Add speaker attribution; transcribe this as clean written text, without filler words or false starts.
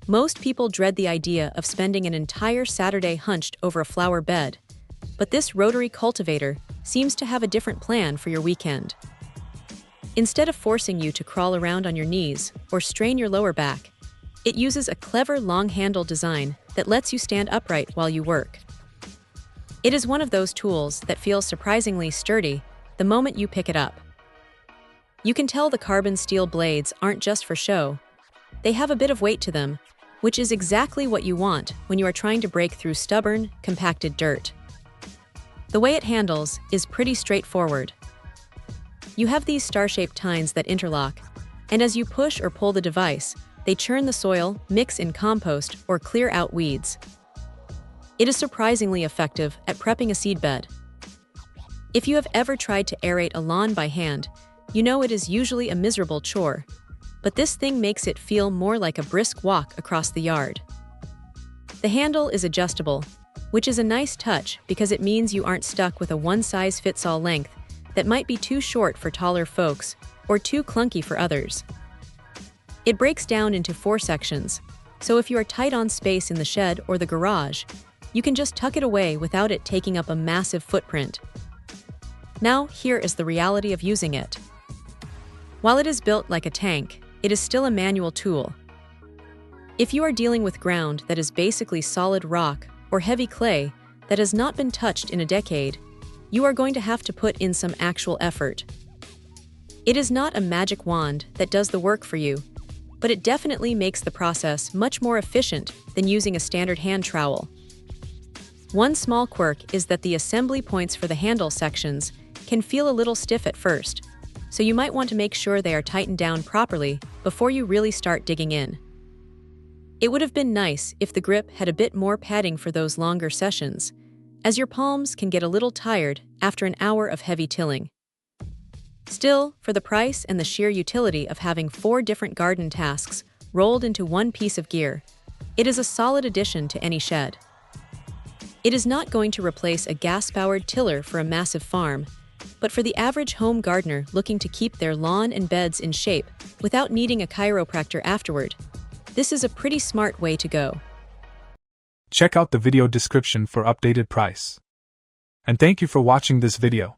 Speaker 1: Most people dread the idea of spending an entire Saturday hunched over a flower bed, but this rotary cultivator seems to have a different plan for your weekend. Instead of forcing you to crawl around on your knees or strain your lower back, it uses a clever long-handle design that lets you stand upright while you work. It is one of those tools that feels surprisingly sturdy the moment you pick it up. You can tell the carbon steel blades aren't just for show. They have a bit of weight to them, which is exactly what you want when you are trying to break through stubborn, compacted dirt. The way it handles is pretty straightforward. You have these star-shaped tines that interlock, and as you push or pull the device, they churn the soil, mix in compost, or clear out weeds. It is surprisingly effective at prepping a seedbed. If you have ever tried to aerate a lawn by hand, you know it is usually a miserable chore, but this thing makes it feel more like a brisk walk across the yard. The handle is adjustable, which is a nice touch because it means you aren't stuck with a one-size-fits-all length that might be too short for taller folks or too clunky for others. It breaks down into 4 sections, so if you are tight on space in the shed or the garage, you can just tuck it away without it taking up a massive footprint. Now, here is the reality of using it. While it is built like a tank, it is still a manual tool. If you are dealing with ground that is basically solid rock or heavy clay that has not been touched in a decade, you are going to have to put in some actual effort. It is not a magic wand that does the work for you, but it definitely makes the process much more efficient than using a standard hand trowel. One small quirk is that the assembly points for the handle sections can feel a little stiff at first, so you might want to make sure they are tightened down properly before you really start digging in. It would have been nice if the grip had a bit more padding for those longer sessions, as your palms can get a little tired after an hour of heavy tilling. Still, for the price and the sheer utility of having 4 different garden tasks rolled into one piece of gear, it is a solid addition to any shed. It is not going to replace a gas-powered tiller for a massive farm, but for the average home gardener looking to keep their lawn and beds in shape without needing a chiropractor afterward, this is a pretty smart way to go.
Speaker 2: Check out the video description for updated price. And thank you for watching this video.